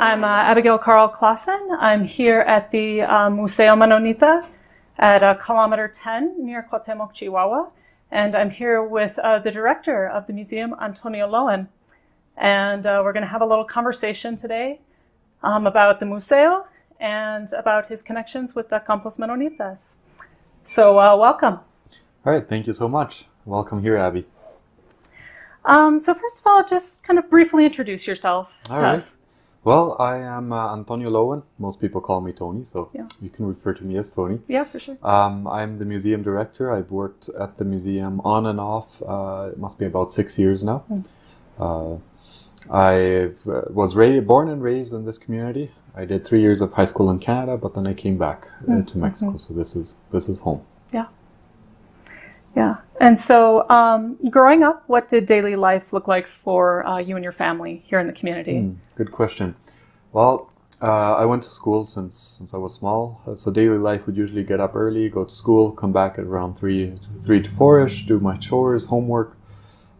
I'm Abigail Carl Clausen. I'm here at the Museo Menonita at kilometer 10 near Cuauhtemoc, Chihuahua. And I'm here with the director of the museum, Antonio Loewen. And we're going to have a little conversation today about the museo and about his connections with the Campos Menonitas. So welcome. All right, thank you so much. Welcome here, Abby. So first of all, just kind of briefly introduce yourself to us. Well, I am Antonio Loewen. Most people call me Tony, so Yeah. you can refer to me as Tony. Yeah, for sure. I'm the museum director. I've worked at the museum on and off. It must be about 6 years now. I was born and raised in this community. I did 3 years of high school in Canada, but then I came back to Mexico. So this is home. Yeah. Yeah. And so growing up, what did daily life look like for you and your family here in the community? Good question. Well, I went to school since I was small. So daily life would usually get up early, go to school, come back at around 3 to 4-ish, do my chores, homework,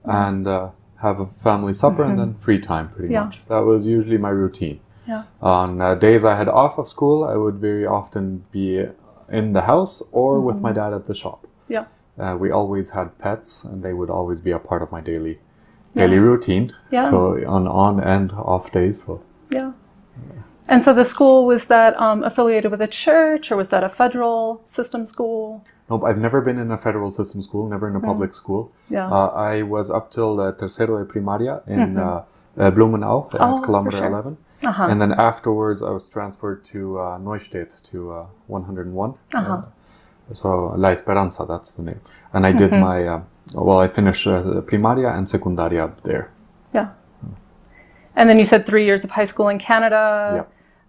and have a family supper and then free time pretty much. That was usually my routine. Yeah. On days I had off of school, I would very often be in the house or with my dad at the shop. Yeah. We always had pets, and they would always be a part of my daily routine. Yeah. So on and off days. So. Yeah. And so the school, was that affiliated with a church, or was that a federal system school? Nope, I've never been in a federal system school, never in a public school. Yeah. I was up till tercero de primaria in Blumenau at kilometer sure. 11. And then afterwards I was transferred to Neustadt, to 101. So La Esperanza, that's the name. And I did my, I finished primaria and secundaria there. Yeah. And then you said 3 years of high school in Canada.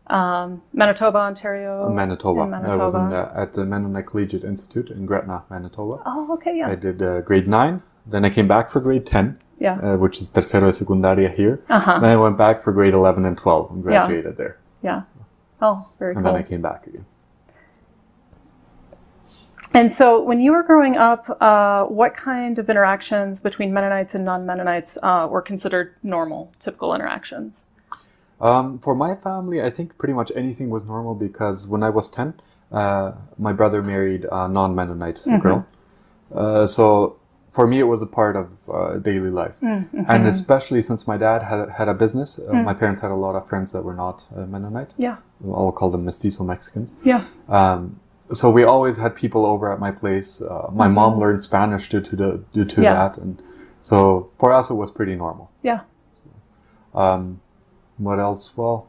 Yeah. Manitoba, Ontario. Manitoba. In Manitoba. I was at the Mennonite Collegiate Institute in Gretna, Manitoba. Oh, okay, yeah. I did grade 9. Then I came back for grade 10, which is tercero de secundaria here. Then I went back for grade 11 and 12 and graduated there. Yeah. Oh, very cool. And then I came back again. And so when you were growing up, what kind of interactions between Mennonites and non-Mennonites were considered normal, typical interactions? For my family, I think pretty much anything was normal because when I was 10, my brother married a non-Mennonite girl. So for me, it was a part of daily life. And especially since my dad had a business, my parents had a lot of friends that were not Mennonite. Yeah. I'll call them mestizo Mexicans. Yeah. So we always had people over at my place. My mom learned Spanish due to that, and so for us it was pretty normal. Yeah. What else? Well,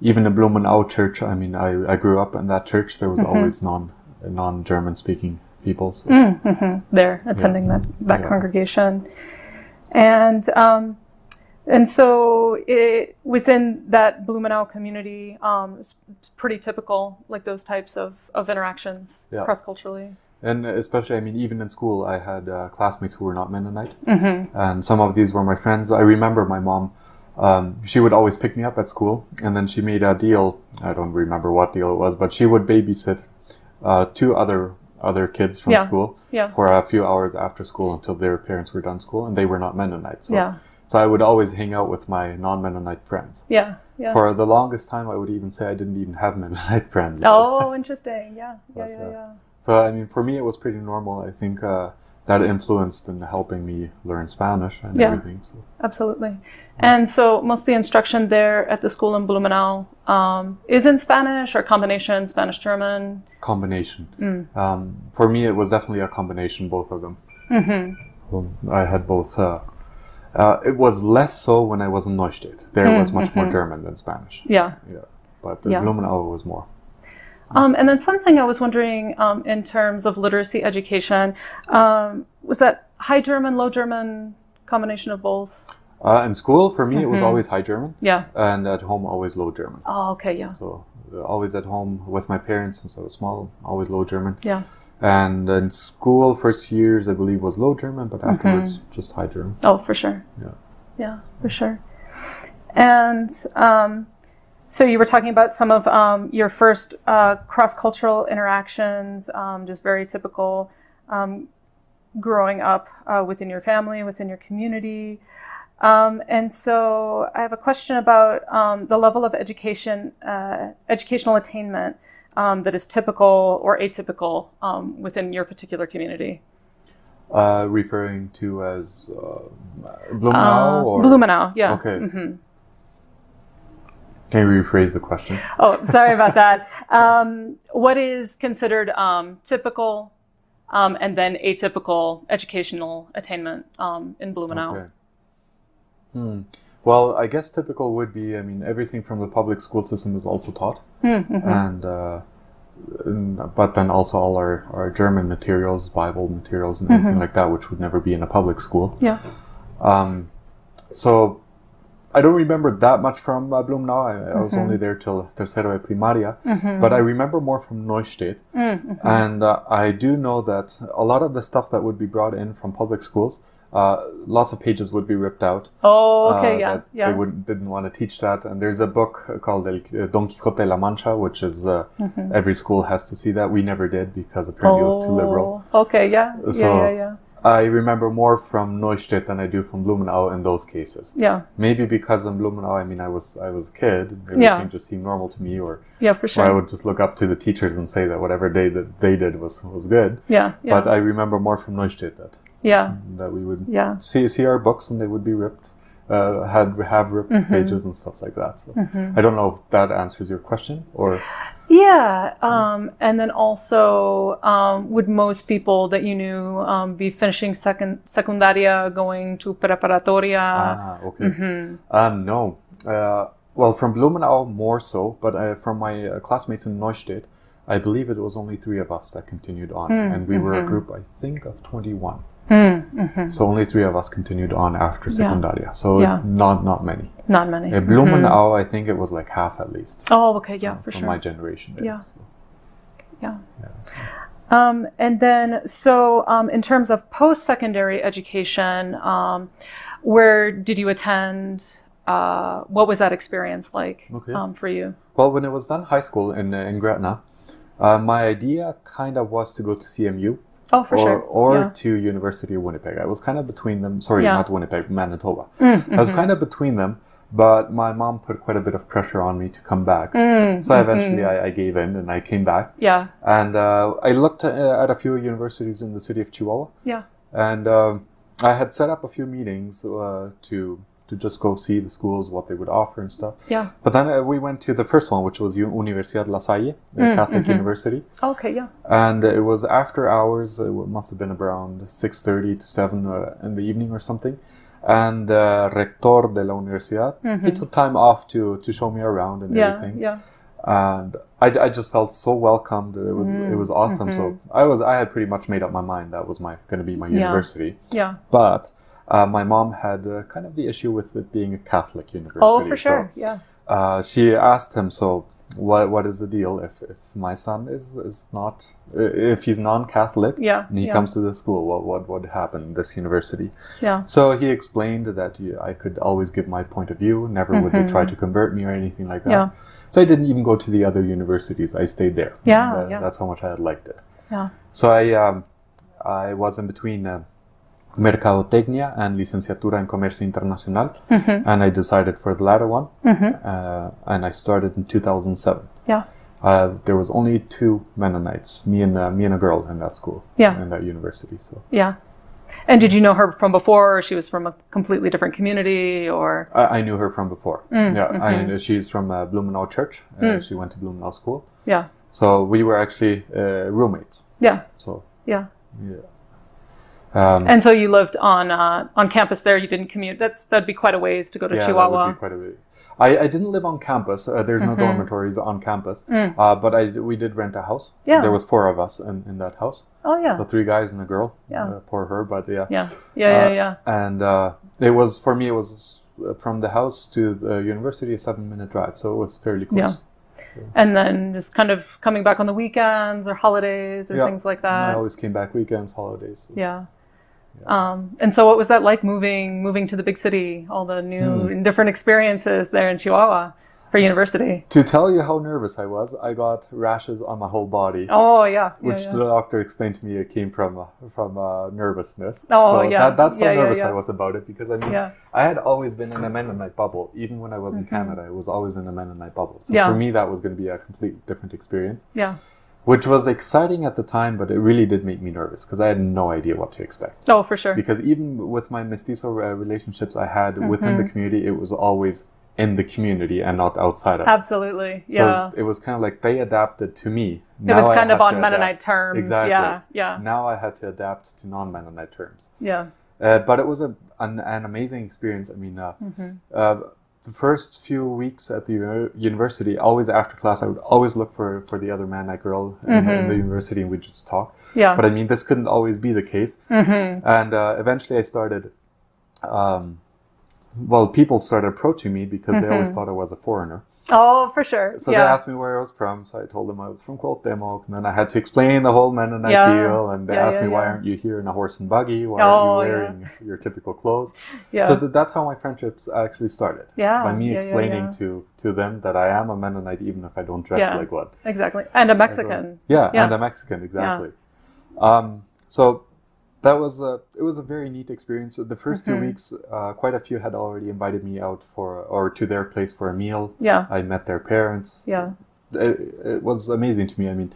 even the Blumenau church. I mean, I grew up in that church. There was always non-German speaking people. So. There, attending that congregation, and so within that Blumenau community, it's pretty typical, like those types of interactions cross-culturally. And especially, I mean, even in school, I had classmates who were not Mennonite. And some of these were my friends. I remember my mom, she would always pick me up at school. And then she made a deal, I don't remember what deal it was, but she would babysit 2 other kids from school for a few hours after school until their parents were done school. And they were not Mennonite. So I would always hang out with my non-Mennonite friends. Yeah. For the longest time, I would even say I didn't even have Mennonite friends. Oh, interesting. Yeah. So, I mean, for me, it was pretty normal. I think that influenced in helping me learn Spanish and everything. So. Absolutely. And so most of the instruction there at the school in Blumenau is in Spanish, or combination Spanish-German? Combination. For me, it was definitely a combination, both of them. I had both. It was less so when I was in Neustadt. There was much more German than Spanish. Yeah. But Blumenau was more. And then something I was wondering in terms of literacy education, was that high German, low German, combination of both? In school, for me, it was always high German. Yeah. And at home, always low German. Oh, okay, yeah. So always at home with my parents since I was small, always low German. Yeah. And in school, first years, I believe, was low German, but afterwards, just high German. Oh, for sure. Yeah. Yeah, for sure. And so you were talking about some of your first cross-cultural interactions, just very typical growing up within your family, within your community. And so I have a question about the level of educational attainment that is typical or atypical within your particular community. Referring to as Blumenau or Blumenau, yeah. Okay. Can you rephrase the question? Oh, sorry about that. What is considered typical and then atypical educational attainment in Blumenau? Okay. Well, I guess typical would be, I mean, everything from the public school system is also taught. But then also all our German materials, Bible materials, and anything like that, which would never be in a public school. Yeah. So I don't remember that much from Blumenau. I was only there till tercero de primaria, but I remember more from Neustadt. And I do know that a lot of the stuff that would be brought in from public schools, lots of pages would be ripped out. Oh, okay, yeah. They didn't want to teach that. And there's a book called Don Quixote de la Mancha, which is every school has to see that. We never did because apparently it was too liberal. Okay, yeah. So I remember more from Neustadt than I do from Blumenau in those cases. Yeah. Maybe because in Blumenau, I mean, I was a kid. Everything just seemed normal to me, or for sure. Or I would just look up to the teachers and say that whatever they did was good. Yeah. But I remember more from Neustadt that we would see our books and they would be ripped, have ripped pages and stuff like that. So I don't know if that answers your question or. Yeah, and then also, would most people that you knew be finishing secundaria, going to preparatoria? Okay. No. Well, from Blumenau more so, but from my classmates in Neustadt, I believe it was only 3 of us that continued on, and we were a group, I think, of 21. So only 3 of us continued on after secundaria. So not many. Not many. Blumenau, I think it was like half at least. Oh, okay, yeah, for from sure. my generation. There, and then, so in terms of post-secondary education, where did you attend? What was that experience like for you? Well, when it was done high school in Gretna, my idea kind of was to go to CMU. Oh, for sure. Or to University of Winnipeg. I was kind of between them. Sorry, not Winnipeg, Manitoba. I was kind of between them, but my mom put quite a bit of pressure on me to come back. So eventually I gave in and I came back. Yeah. And I looked at a few universities in the city of Chihuahua. Yeah. And I had set up a few meetings to just go see the schools, what they would offer and stuff. Yeah. But then we went to the first one, which was Universidad La Salle, a Catholic university. Okay, yeah. And it was after hours. It must have been around 6:30 to 7 in the evening or something. And rector de la universidad, he took time off to show me around and everything. Yeah. And I just felt so welcomed. It was awesome. So I had pretty much made up my mind that was going to be my university. Yeah. But my mom had kind of the issue with it being a Catholic university. Oh, for sure, she asked him, so what is the deal if my son is not, if he's non-Catholic and he comes to the school, what would happen in this university? Yeah. So he explained that I could always give my point of view, never would they try to convert me or anything like that. Yeah. So I didn't even go to the other universities, I stayed there. Yeah, That's how much I had liked it. Yeah. So I was in between Mercadotecnia and Licenciatura en Comercio Internacional, and I decided for the latter one, and I started in 2007. Yeah. There was only 2 Mennonites, me and a girl in that school, in that university. So. Yeah. And did you know her from before, or she was from a completely different community, or? I knew her from before. She's from Blumenau Church. She went to Blumenau School. Yeah. So we were actually roommates. Yeah. So. Yeah. Yeah. And so you lived on campus there. You didn't commute. That'd be quite a ways to go to Chihuahua. That would be quite a ways. I didn't live on campus. There's no dormitories on campus. But we did rent a house. Yeah. There was 4 of us in that house. Oh yeah. So 3 guys and a girl. Yeah. Poor her, but yeah. Yeah. Yeah. And it was, for me, it was from the house to the university a 7-minute drive, so it was fairly close. Yeah. And then just kind of coming back on the weekends or holidays or things like that. I always came back weekends, holidays. So. Yeah. And so what was that like moving to the big city, all the new and different experiences there in Chihuahua for university. To tell you how nervous I was, I got rashes on my whole body. Oh, yeah. Which the doctor explained to me it came from nervousness. Oh, so yeah. That's how nervous I was about it, because I mean, Yeah. I had always been in a Mennonite bubble. Even when I was in Canada, I was always in a Mennonite bubble. So for me, that was going to be a completely different experience. Yeah. Which was exciting at the time, but it really did make me nervous because I had no idea what to expect. Oh, for sure. Because even with my mestizo relationships I had within the community, it was always in the community and not outside of it. Absolutely, So it was kind of like they adapted to me. It was kind of on Mennonite terms. Exactly. Yeah. Now I had to adapt to non-Mennonite terms. Yeah. But it was an amazing experience. I mean, the first few weeks at the university, always after class, I would always look for the other Mennonite girl in the university, and we'd just talk. Yeah. But I mean, this couldn't always be the case. And eventually I started... people started approaching me because they always thought I was a foreigner. Oh, for sure. So they asked me where I was from, so I told them I was from Cuauhtemoc, and then I had to explain the whole Mennonite deal, and they asked me, why aren't you here in a horse and buggy? Why aren't you wearing your typical clothes? Yeah. So that's how my friendships actually started. Yeah. By me explaining to them that I am a Mennonite, even if I don't dress like one. Exactly. And a Mexican. And a Mexican, exactly. So that was it was a very neat experience. The first few weeks, quite a few had already invited me out to their place for a meal. Yeah, I met their parents. Yeah, it was amazing to me. I mean,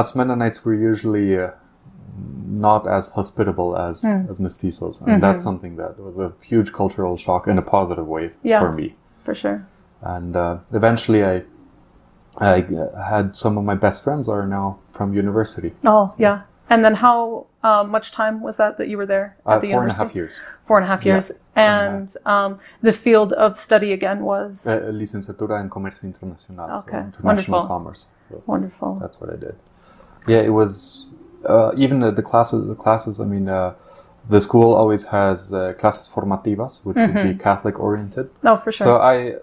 us Mennonites were usually not as hospitable as mestizos, and that's something that was a huge cultural shock in a positive way for me. For sure. And eventually, I had some of my best friends are now from university. Oh, yeah. And then how much time was that you were there at the university? 4.5 years. 4.5 years. And the field of study again was? Licenciatura en Comercio Internacional. Okay. So international Wonderful. commerce. So wonderful. That's what I did. Yeah, it was, even the classes, I mean, the school always has clases formativas, which would be Catholic oriented. Oh, for sure. So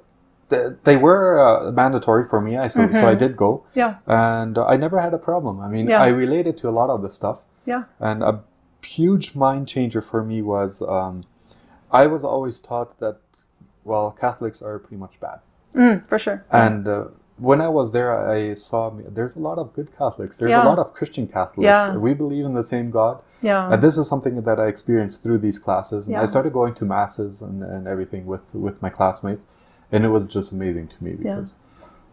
they were mandatory for me, so I did go. Yeah. And I never had a problem. I mean, I related to a lot of the stuff. Yeah. And a huge mind changer for me was, I was always taught that, well, Catholics are pretty much bad. For sure. And when I was there, I saw there's a lot of good Catholics. There's a lot of Christian Catholics. Yeah. We believe in the same God. Yeah. And this is something that I experienced through these classes. And I started going to masses and everything with my classmates. And it was just amazing to me because,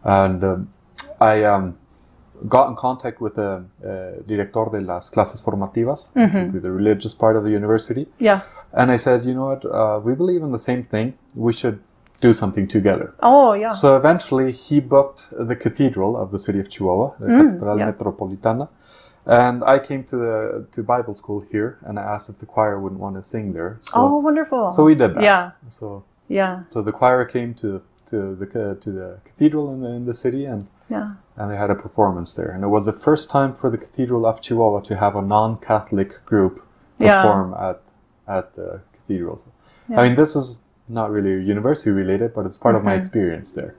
and I got in contact with the director de las clases formativas, which would be the religious part of the university. Yeah. And I said, you know what, we believe in the same thing. We should do something together. Oh, yeah. So eventually he booked the cathedral of the city of Chihuahua, the Catedral Metropolitana. And I came to Bible school here, and I asked if the choir wouldn't want to sing there. So, wonderful. So we did that. Yeah. So the choir came to the cathedral in the city, and they had a performance there. And it was the first time for the Cathedral of Chihuahua to have a non-Catholic group perform at the cathedral. Yeah. I mean, this is not really university related, but it's part of my experience there.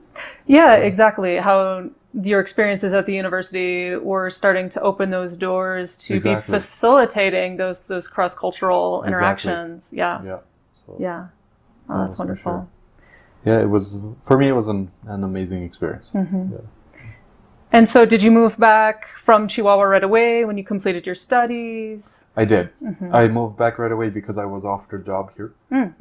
Yeah, exactly. How your experiences at the university were starting to open those doors to be facilitating those cross-cultural interactions. Yeah. Yeah. So oh, that's wonderful. Sure. Yeah, it was, for me, it was an amazing experience. Yeah. And so did you move back from Chihuahua right away when you completed your studies? I did. I moved back right away because I was offered a job here.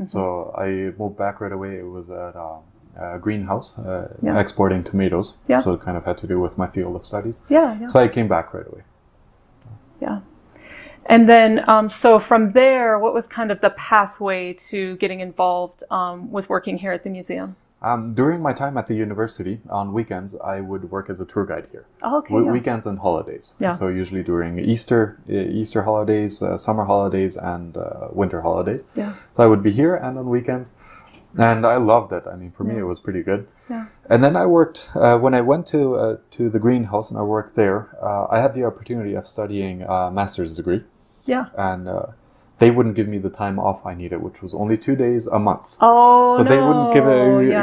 So I moved back right away. It was at a greenhouse exporting tomatoes. Yeah. So it kind of had to do with my field of studies. Yeah. So I came back right away. Yeah. And then, so from there, what was kind of the pathway to getting involved with working here at the museum? During my time at the university, on weekends, I would work as a tour guide here. Oh, okay. Weekends and holidays. Yeah. So usually during Easter holidays, summer holidays, and winter holidays. Yeah. So I would be here and on weekends. And I loved it. I mean, for me, it was pretty good. Yeah. And then I worked, when I went to the greenhouse and I worked there, I had the opportunity of studying a master's degree. Yeah. And they wouldn't give me the time off I needed, which was only 2 days a month. Oh, so they wouldn't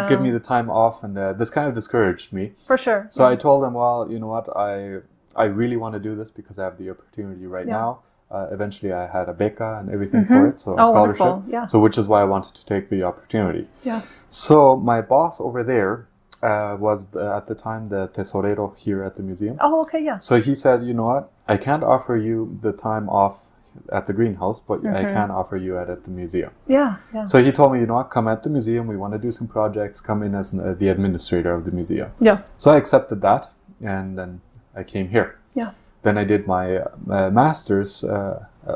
give me the time off, and this kind of discouraged me. For sure. So I told them, well, you know what, I really want to do this because I have the opportunity right now. Eventually I had a beca and everything for it, so a scholarship. Yeah. So which is why I wanted to take the opportunity. Yeah. So my boss over there, was at the time the tesorero here at the museum. Oh, okay, yeah. So he said, you know what, I can't offer you the time off at the greenhouse, but I can offer you at the museum. Yeah, yeah. So he told me, you know what, come at the museum, we want to do some projects, come in as the administrator of the museum. Yeah. So I accepted that, and then I came here. Yeah. Then I did my master's,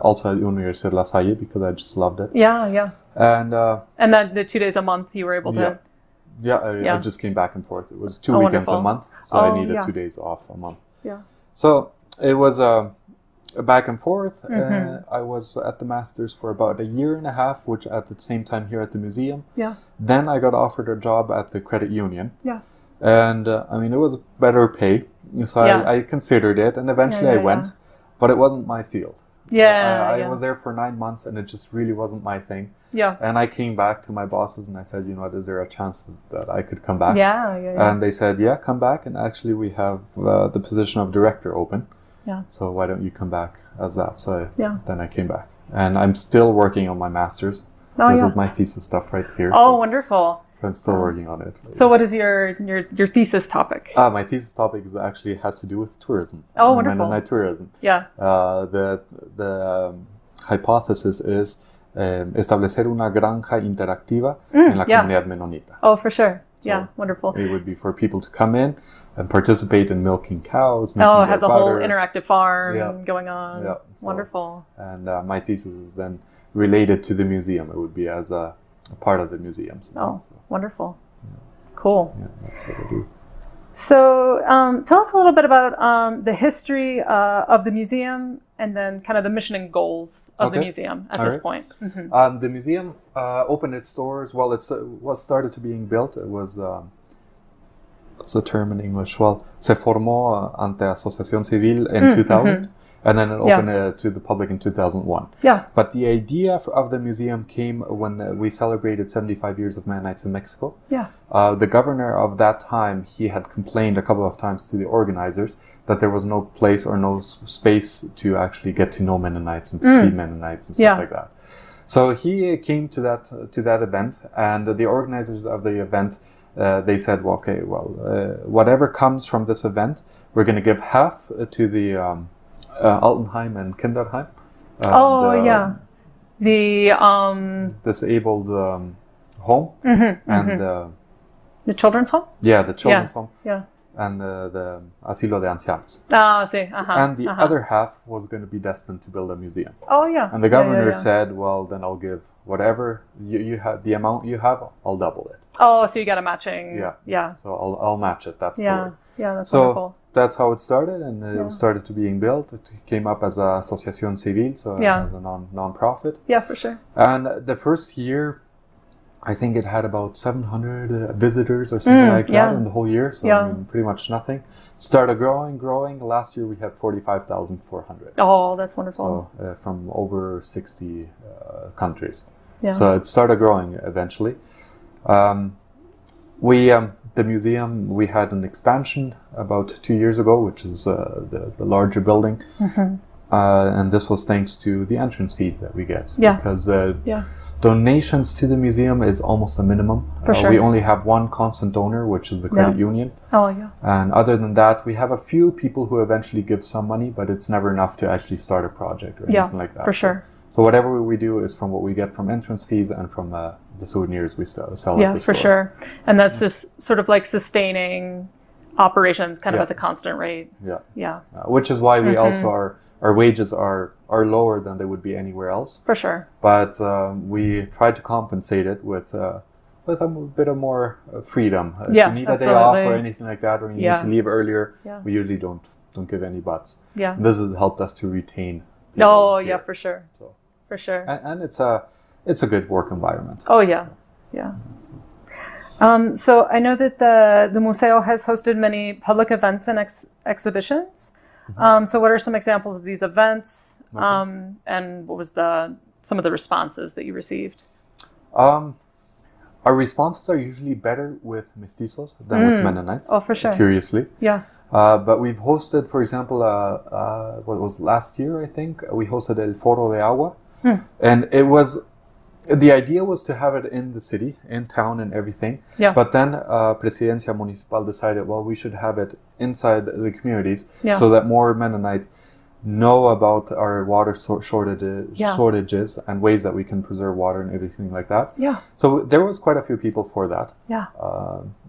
also at Universidad La Salle, because I just loved it. Yeah, yeah. And that the 2 days a month you were able to... I just came back and forth. It was 2 weekends wonderful. a month, so I needed 2 days off a month. Yeah. So it was a back and forth. I was at the master's for about a year and a half, which at the same time here at the museum. Yeah. Then I got offered a job at the credit union. Yeah. And I mean, it was better pay, so I considered it, and eventually I went, but it wasn't my field. I was there for 9 months, and it just really wasn't my thing. Yeah. And I came back to my bosses, and I said, you know what, is there a chance that I could come back? Yeah. And they said, yeah, come back, and actually we have the position of director open. Yeah. So why don't you come back as that? So then I came back, and I'm still working on my master's. This is my thesis stuff right here. Oh, wonderful. So I'm still working on it. So what is your thesis topic? My thesis topic actually has to do with tourism. Oh, wonderful. Mennonite tourism. Yeah. The hypothesis is establecer una granja interactiva en la comunidad menonita. Oh, for sure. So yeah, wonderful. It would be for people to come in and participate in milking cows, making have the butter. whole interactive farm going on. Yeah. So, wonderful. And my thesis is then related to the museum. It would be as a part of the museum. So, wonderful. Yeah. Cool. Yeah, that's what I do. So tell us a little bit about the history of the museum, and then kind of the mission and goals of the museum at this point. Mm-hmm. The museum opened its doors. Well, it was started to being built. It was, what's the term in English? Well, se formó ante Asociación Civil in 2000. And then it opened to the public in 2001. Yeah. But the idea of the museum came when we celebrated 75 years of Mennonites in Mexico. Yeah. The governor of that time, he had complained a couple of times to the organizers that there was no place or no space to actually get to know Mennonites and to see Mennonites and stuff like that. So he came to that event, and the organizers of the event, they said, well, okay, whatever comes from this event, we're going to give half to the Altenheim and Kinderheim. The disabled home and the children's home. Yeah, the children's home. Yeah. And the Asilo de Ancianos. And the other half was going to be destined to build a museum. Oh yeah. And the governor said, well, then I'll give whatever you have, the amount you have, I'll double it. Oh, so you got a matching. Yeah. Yeah. So I'll match it. That's the way. Yeah, that's wonderful. That's how it started, and it started to being built. It came up as a Asociación Civil, so as a non-profit. Yeah, for sure. And the first year, I think it had about 700 visitors or something like that in the whole year. So I mean, pretty much nothing. Started growing. Last year we had 45,400. Oh, that's wonderful. So from over 60 countries. Yeah. So it started growing eventually. The museum, we had an expansion about 2 years ago, which is the larger building. And this was thanks to the entrance fees that we get. Yeah. Because donations to the museum is almost a minimum. For sure. We only have one constant donor, which is the credit union. Oh, yeah. And other than that, we have a few people who eventually give some money, but it's never enough to actually start a project or anything like that. For sure. So whatever we do is from what we get from entrance fees and from the souvenirs we sell at the store. Yeah, for sure. And that's just sort of like sustaining operations kind of at the constant rate. Yeah. Yeah. Which is why we also our wages are lower than they would be anywhere else. For sure. But we try to compensate it with a bit of more freedom. If you need a day off or anything like that, or you need to leave earlier, we usually don't give any buts. Yeah. And this has helped us to retain people. Oh, yeah, for sure. So. For sure. And it's a good work environment. Oh, yeah. Yeah. So I know that the Museo has hosted many public events and exhibitions. So what are some examples of these events? And what was some of the responses that you received? Our responses are usually better with mestizos than with Mennonites. Oh, for sure. Curiously. Yeah. But we've hosted, for example, what was last year, I think, we hosted El Foro de Agua. And it was The idea was to have it in the city, in town and everything. Yeah. But then Presidencia Municipal decided, well, we should have it inside the communities Yeah. so that more Mennonites know about our water shortages and ways that we can preserve water and everything like that. Yeah. So there was quite a few people for that. Yeah.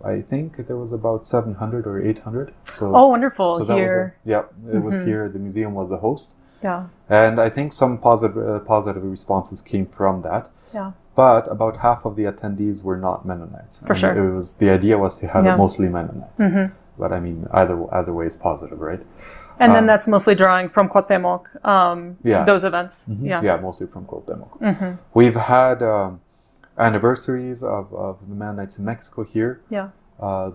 I think there was about 700 or 800. So, oh, wonderful. so that Here. it was here. The museum was the host. Yeah. And I think some positive responses came from that. Yeah. But about half of the attendees were not Mennonites. For sure. The idea was to have Yeah. it mostly Mennonites. Mm-hmm. But I mean, either way is positive, right? And then that's mostly drawing from Cuauhtemoc, those events. Mm-hmm. Yeah. Yeah, mostly from Cuauhtemoc. Mm-hmm. We've had anniversaries of the Mennonites in Mexico here. Yeah.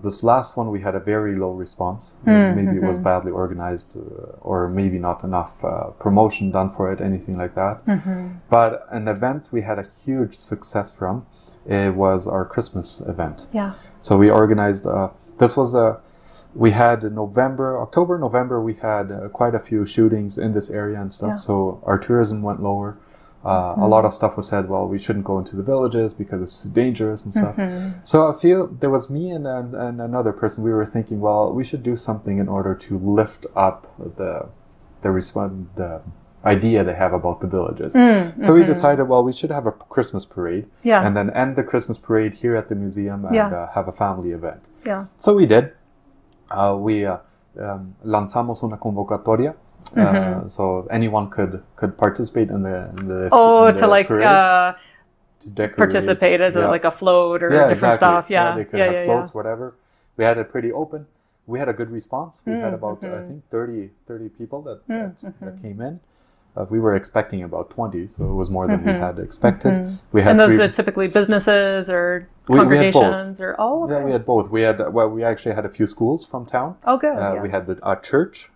This last one, we had a very low response. Mm-hmm. Maybe it was badly organized or maybe not enough promotion done for it, anything like that. Mm-hmm. But an event we had a huge success from, it was our Christmas event. Yeah. So we organized, we had October, November, we had quite a few shootings in this area and stuff. Yeah. So our tourism went lower. A lot of stuff was said, well, we shouldn't go into the villages because it's dangerous and stuff. Mm-hmm. So I feel there was me and another person, we were thinking, well, we should do something in order to lift up the idea they have about the villages. So we decided, well, we should have a Christmas parade and then end the Christmas parade here at the museum and have a family event. Yeah. So we did. We lanzamos una convocatoria. So anyone could participate in the parade. To decorate. Participate as like a float or different stuff. Yeah. They could have floats, whatever. We had it pretty open. We had a good response. We had about, I think, 30 people that came in. We were expecting about 20, so it was more than we had expected. We had and those are typically businesses or congregations or okay. Yeah, we had both. We actually had a few schools from town. Oh, good. We had our church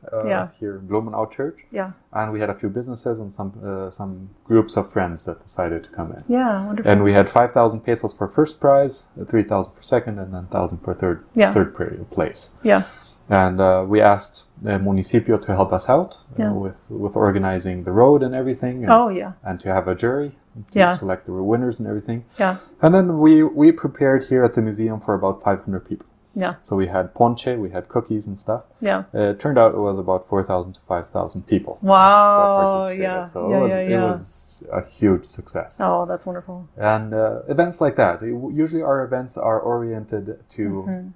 here, Blumenau Church. Yeah. And we had a few businesses and some groups of friends that decided to come in. Yeah, wonderful. And we had 5,000 pesos for first prize, 3,000 for second, and then 1,000 for third place. Yeah. And we asked the municipio to help us out with organizing the road and everything. And, and to have a jury to select the winners and everything. Yeah. And then we prepared here at the museum for about 500 people. Yeah. So we had ponche, we had cookies and stuff. Yeah. It turned out it was about 4,000 to 5,000 people. Wow. That participated. So it was a huge success. Oh, that's wonderful. And events like that. Usually our events are oriented to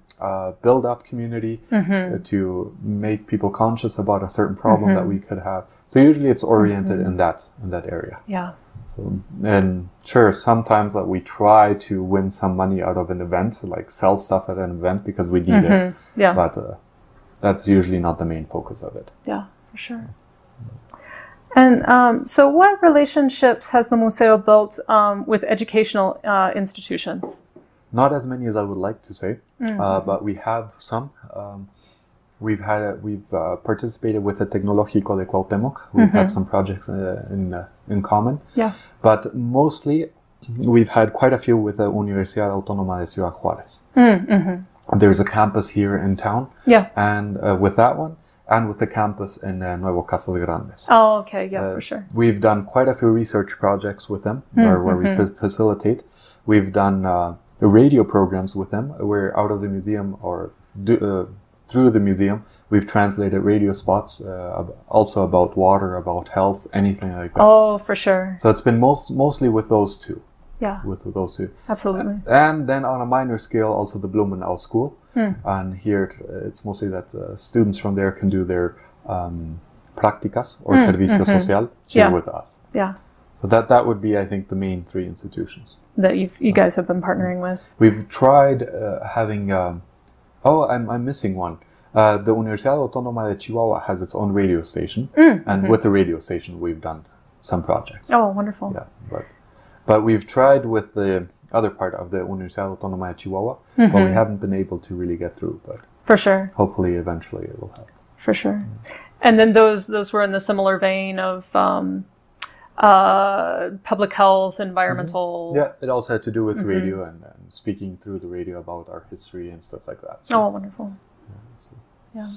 build up community, to make people conscious about a certain problem that we could have. So usually it's oriented in that area. Yeah. So, and sure, sometimes we try to win some money out of an event, like sell stuff at an event because we need it. Yeah. But that's usually not the main focus of it. Yeah, for sure. And so what relationships has the Museo built with educational institutions? Not as many as I would like to say, but we have some. We've participated with the Tecnológico de Cuauhtemoc. We've had some projects in common. Yeah. But mostly, we've had quite a few with the Universidad Autónoma de Ciudad Juárez. There's a campus here in town. Yeah. And with that one, and with the campus in Nuevo Casas Grandes. Oh, okay. Yeah, for sure. We've done quite a few research projects with them, where we facilitate. We've done the radio programs with them, where out of the museum or through the museum, we've translated radio spots also about water, about health, anything like that. Oh, for sure. So it's been mostly with those two. Yeah. With those two. Absolutely. And then on a minor scale, also the Blumenau School. And here it's mostly that students from there can do their practicas or servicio social here with us. Yeah. So that would be, I think, the main three institutions that you guys have been partnering with. We've tried having. I'm missing one. The Universidad Autónoma de Chihuahua has its own radio station, and with the radio station, we've done some projects. Oh, wonderful! Yeah, but we've tried with the other part of the Universidad Autónoma de Chihuahua, but we haven't been able to really get through. But for sure, hopefully, eventually, it will happen. For sure. And then those were in the similar vein of public health, environmental. Yeah, it also had to do with radio and speaking through the radio about our history and stuff like that. So, wonderful. Yeah.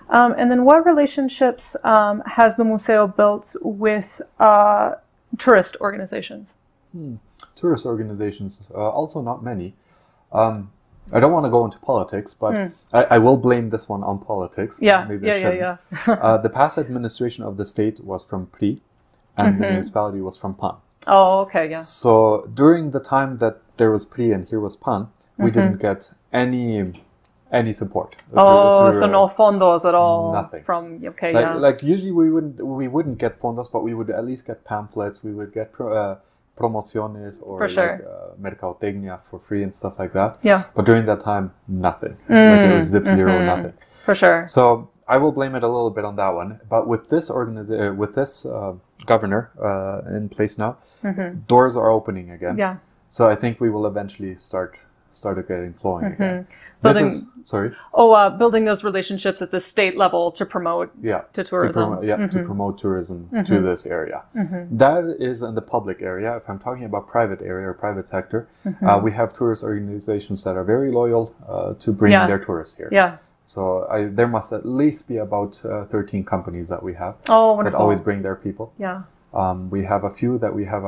And then what relationships has the Museo built with tourist organizations? Tourist organizations, also not many. I don't want to go into politics, but I will blame this one on politics. Maybe I shouldn't. The past administration of the state was from PRI, and the municipality was from PAN. Oh, okay, yeah. So during the time that there was PRI and here was PAN, we didn't get any support. So no fondos at all. Nothing. From like usually we wouldn't get fondos, but we would at least get pamphlets. We would get promociones or mercadotecnia for free and stuff like that. Yeah. But during that time, nothing. Like it was zip zero, nothing. For sure. So I will blame it a little bit on that one. But with this governor in place now, doors are opening again. Yeah. So I think we will eventually start getting flowing again. Building those relationships at the state level to promote to tourism. To promote tourism to this area. That is in the public area. If I'm talking about private area or private sector, we have tourist organizations that are very loyal to bringing their tourists here. Yeah. So there must at least be about 13 companies that we have that always bring their people. Yeah. We have a few that we have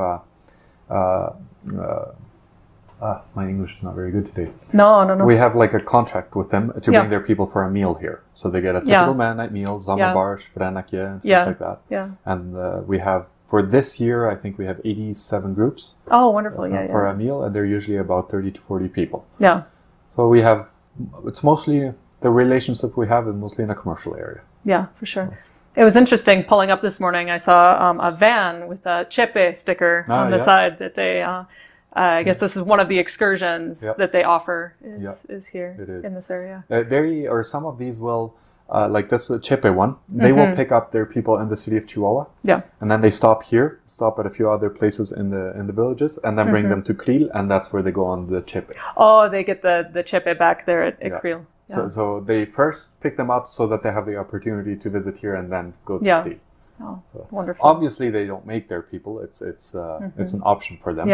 my English is not very good today. No. We have like a contract with them to bring their people for a meal here. So they get a typical Mennonite meal, zamabarsh, vrenakje, and stuff like that. Yeah. And we have, for this year, I think we have 87 groups. Oh, wonderful. For a meal, and they're usually about 30 to 40 people. Yeah. So we have, it's mostly, the relationship we have is mostly in a commercial area. Yeah, for sure. It was interesting pulling up this morning. I saw a van with a chepe sticker on the side that they... I guess this is one of the excursions that they offer is here in this area. Some of these will, like this Chepe one, they will pick up their people in the city of Chihuahua. Yeah. And then they stop at a few other places in the villages, and then bring them to Cril, and that's where they go on the Chepe. Oh, they get the Chepe back there at Cril. Yeah. So they first pick them up so that they have the opportunity to visit here and then go to Cril. Oh, so wonderful. Obviously, they don't make their people. It's an option for them.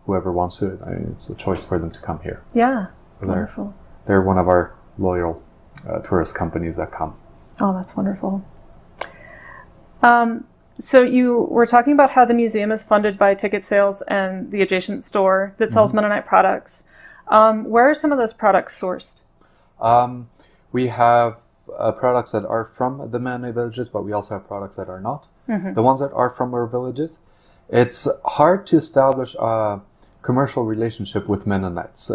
Whoever wants to, it's a choice for them to come here. Yeah, so wonderful. They're one of our loyal tourist companies that come. Oh, that's wonderful. So you were talking about how the museum is funded by ticket sales and the adjacent store that sells Mennonite products. Where are some of those products sourced? We have products that are from the Mennonite villages, but we also have products that are not. The ones that are from our villages, it's hard to establish a commercial relationship with Mennonites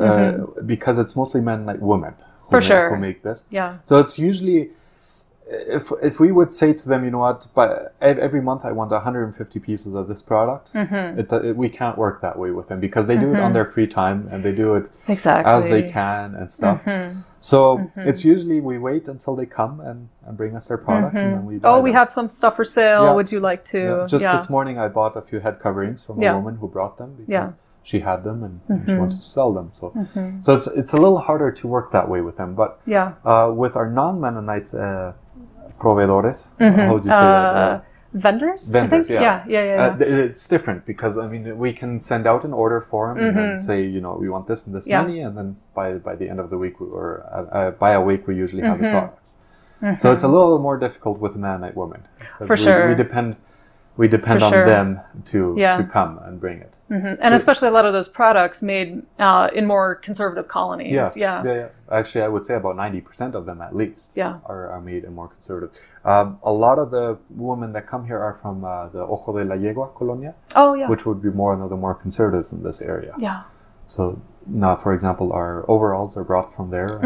because it's mostly Mennonite women who make this. Yeah. So it's usually, if we would say to them, you know what, but every month I want 150 pieces of this product, we can't work that way with them because they do it on their free time and they do it as they can and stuff. So it's usually we wait until they come and bring us their products and then we buy we have some stuff for sale. Would you like to? Just this morning I bought a few head coverings from a woman who brought them because she had them and she wanted to sell them. So it's a little harder to work that way with them. But with our non-Mennonite proveedores, how would you say that? Vendors, I think? Yeah. It's different because, I mean, we can send out an order form and then say, you know, we want this and this many, and then by the end of the week, by a week, we usually have the products. So it's a little more difficult with Mennonite women. For sure. We depend on them to come and bring it. And especially a lot of those products made in more conservative colonies. Yeah. Actually, I would say about 90% of them at least are made in more conservative. A lot of the women that come here are from the Ojo de la Yegua colonia, which would be one of the more conservatives in this area. Yeah. So now, for example, our overalls are brought from there.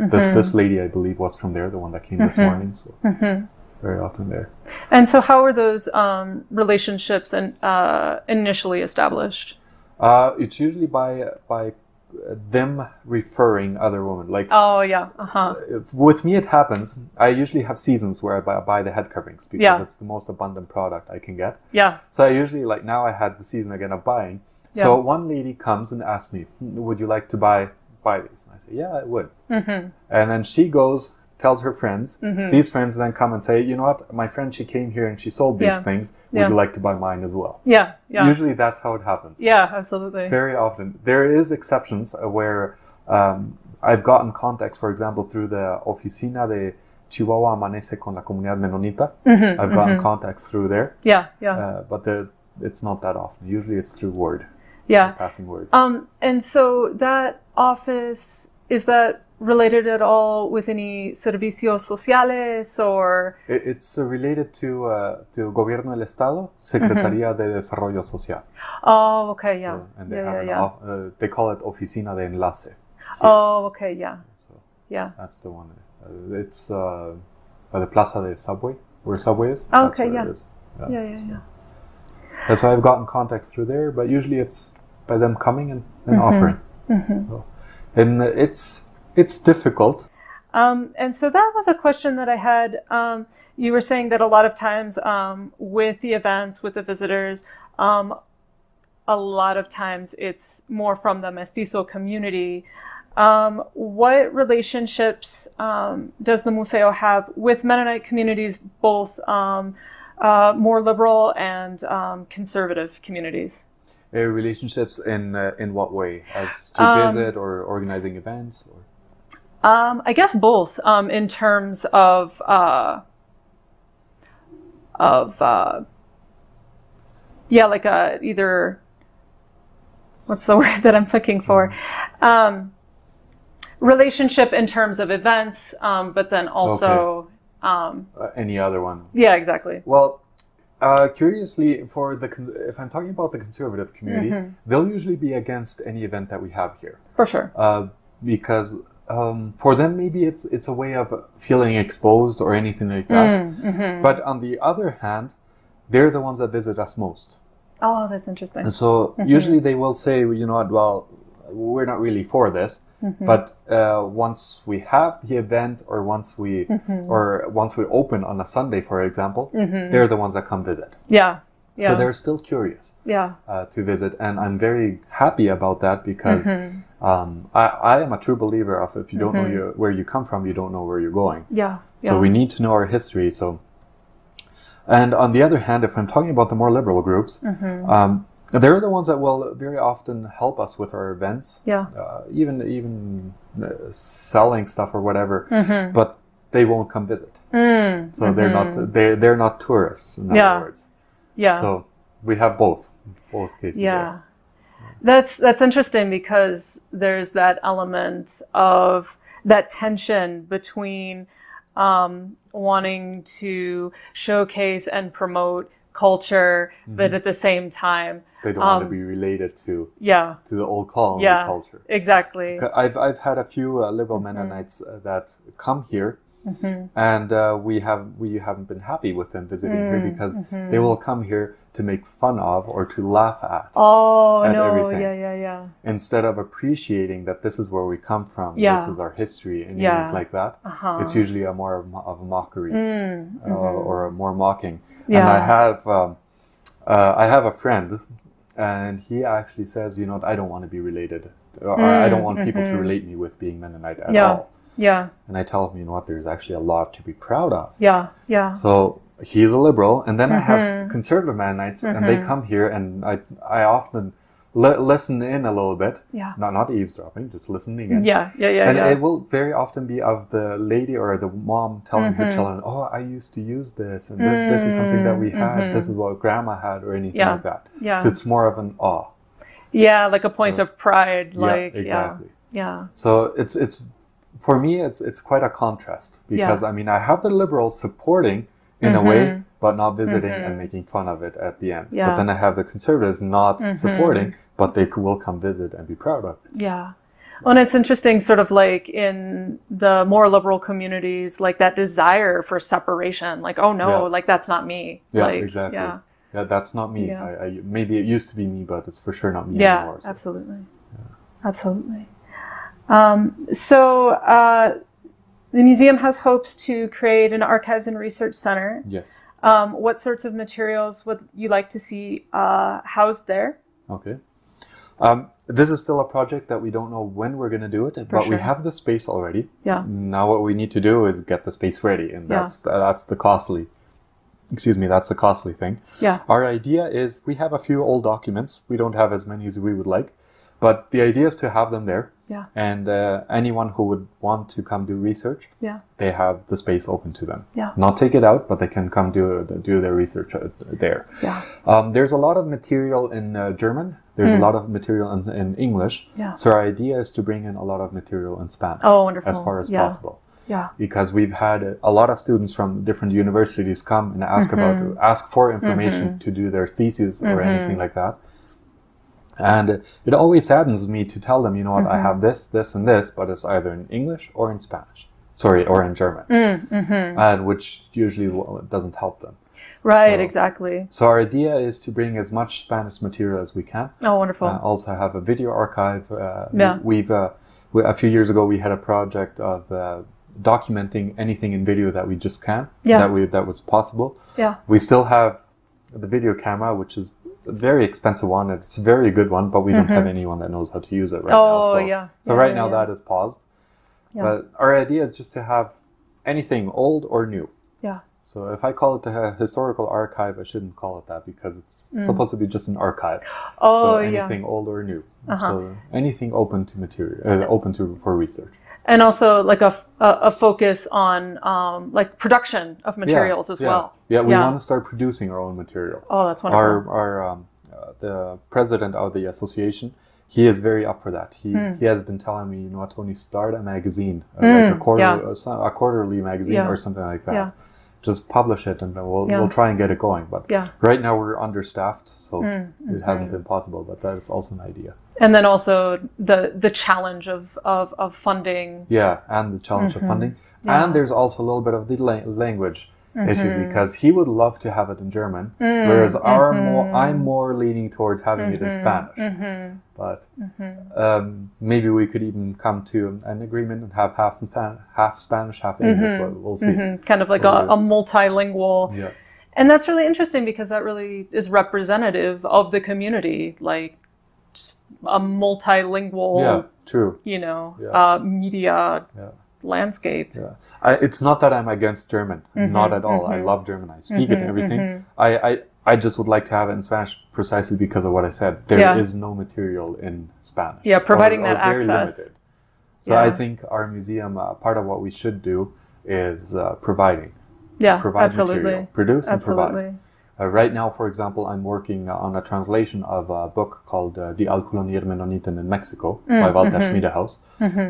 This lady, I believe, was from there, the one that came this morning. So. Very often there. And so how are those relationships initially established? It's usually by them referring other women. Like with me, it happens. I usually have seasons where I buy the head coverings because it's the most abundant product I can get. Yeah. So I usually, like now I had the season again of buying. So one lady comes and asks me, would you like to buy these? And I say, yeah, I would. And then she goes, tells her friends. These friends then come and say, you know what, my friend, she came here and she sold these things. Would you like to buy mine as well? Yeah. Usually that's how it happens. Yeah, absolutely. Very often. There is exceptions where I've gotten contacts, for example, through the Oficina de Chihuahua Amanece con la Comunidad Menonita. I've gotten contacts through there. But it's not that often. Usually it's through word. Yeah. Passing word. And so that office, is that related at all with any servicios sociales or? It's related to Gobierno del Estado, Secretaría de Desarrollo Social. Oh, okay, yeah. So, and they have they call it Oficina de Enlace. Here. Oh, okay, yeah. So yeah. That's the one. It's by the Plaza de Subway, where Subway is. Oh, okay, yeah. It is. Yeah. That's why I've gotten contacts through there, but usually it's by them coming and offering. So, and it's difficult. And so that was a question that I had. You were saying that a lot of times with the events, with the visitors, a lot of times it's more from the mestizo community. What relationships does the Museo have with Mennonite communities, both more liberal and conservative communities? Relationships in what way? As to visit or organizing events? Or? I guess both. In terms of like either, what's the word that I'm looking for? Relationship in terms of events, but then also any other one. Yeah, exactly. Well, curiously, if I'm talking about the conservative community, they'll usually be against any event that we have here. For sure. Because for them, maybe it's a way of feeling exposed or anything like that. But on the other hand, they're the ones that visit us most. Oh, that's interesting. And so usually they will say, you know what, well, we're not really for this. But once we have the event, or once we open on a Sunday, for example, they're the ones that come visit. Yeah. So they're still curious. Yeah. To visit, and I'm very happy about that because I am a true believer of if you don't know where you come from, you don't know where you're going. Yeah. So we need to know our history. So, and on the other hand, if I'm talking about the more liberal groups. They're the ones that will very often help us with our events. Yeah. Even selling stuff or whatever, but they won't come visit. So they're not tourists, in other words. Yeah. So we have both cases. Yeah. There. That's interesting because there's that element of that tension between wanting to showcase and promote culture, but at the same time they don't want to be related to the old colony culture. Exactly. I've had a few liberal Mennonites that come here, and we haven't been happy with them visiting here because they will come here to make fun of or to laugh at. Everything. Yeah. Instead of appreciating that this is where we come from, this is our history, and things like that. It's usually a more of a mockery or a more mocking. And I have a friend, and he actually says, you know, I don't want to be related, or I don't want people to relate me with being Mennonite at all. Yeah. And I tell him, you know what, there's actually a lot to be proud of. Yeah. So he's a liberal, and then I have conservative Mennonites, and they come here, and I often listen in a little bit. Yeah. Not eavesdropping, just listening in. Yeah. And it will very often be of the lady or the mom telling her children, oh, I used to use this, and this is something that we had, this is what grandma had, or anything like that. Yeah. So it's more of an awe. Yeah, like a point of pride. Like, exactly. Yeah. So it's for me, it's quite a contrast because, I mean, I have the liberals supporting in a way, but not visiting and making fun of it at the end. Yeah. But then I have the conservatives not supporting, but they will come visit and be proud of it. Yeah. Well, and it's interesting, sort of like in the more liberal communities, like that desire for separation, like, oh no, like that's not me. Yeah, like, exactly. Yeah, that's not me. Yeah. Maybe it used to be me, but it's for sure not me anymore. So. Absolutely. Yeah. Absolutely. So the museum has hopes to create an archives and research center. Yes. What sorts of materials would you like to see housed there? Okay. This is still a project that we don't know when we're going to do it, but we have the space already. Yeah. Now what we need to do is get the space ready, and that's the costly. That's the costly thing. Yeah. Our idea is we have a few old documents. We don't have as many as we would like, But the idea is to have them there. Yeah. And anyone who would want to come do research, they have the space open to them. Yeah. Not take it out, but they can come do their research there. Yeah. There's a lot of material in German. There's a lot of material in English. Yeah. So our idea is to bring in a lot of material in Spanish. Oh, wonderful. As far as possible. Yeah. Because we've had a lot of students from different universities come and ask for information to do their thesis or anything like that. And it always saddens me to tell them, you know what, I have this, this, and this, but it's either in English or in Spanish. Sorry, or in German. And which usually doesn't help them. Right, exactly. So our idea is to bring as much Spanish material as we can. Oh, wonderful. Also have a video archive. A few years ago, we had a project of documenting anything in video that we just can, that was possible. Yeah. We still have the video camera, which is a very expensive one. It's a very good one, but we don't have anyone that knows how to use it right now. So right now that is paused. Yeah. But our idea is just to have anything old or new. Yeah. So if I call it a historical archive, I shouldn't call it that because it's supposed to be just an archive. So anything old or new. So anything open to material, for research. And also like a focus on like production of materials as well. Yeah, we want to start producing our own material. Oh, that's wonderful. Our the president of the association, he is very up for that. He has been telling me, you know what, Tony, start a magazine, like a quarterly magazine or something like that. Yeah. Just publish it and we'll try and get it going. But right now we're understaffed, so it hasn't been possible, but that is also an idea. And then also the challenge of funding. Yeah, and the challenge of funding. Yeah. And there's also a little bit of the language issue because he would love to have it in German, whereas I'm more leaning towards having it in Spanish. But maybe we could even come to an agreement and have half Spanish, half English. But we'll see. Kind of like a multilingual. Yeah. And that's really interesting because that really is representative of the community, like just a multilingual, media landscape. Yeah. It's not that I'm against German, not at all. I love German. I speak it and everything. I just would like to have it in Spanish precisely because of what I said. There is no material in Spanish. Yeah, providing that access. Very limited. So I think our museum, part of what we should do is provide material, produce and provide. Right now, for example, I'm working on a translation of a book called Die Alkolonier Menoniten in Mexico by Walter Schmiedehaus.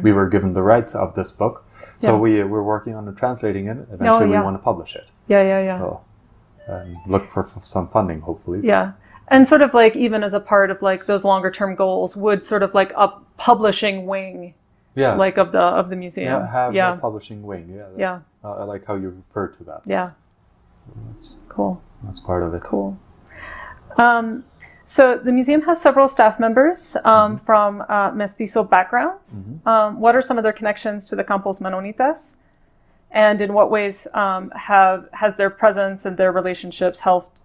We were given the rights of this book, so we're working on translating it. Eventually, we want to publish it. So, look for some funding, hopefully. Yeah. And sort of like even as a part of like those longer term goals, would sort of like a publishing wing, like of the museum. Yeah, have a publishing wing. Yeah. I like how you refer to that. Yeah. So that's cool. That's part of it. Cool. So the museum has several staff members from mestizo backgrounds. What are some of their connections to the Campos Menonitas? And in what ways has their presence and their relationships helped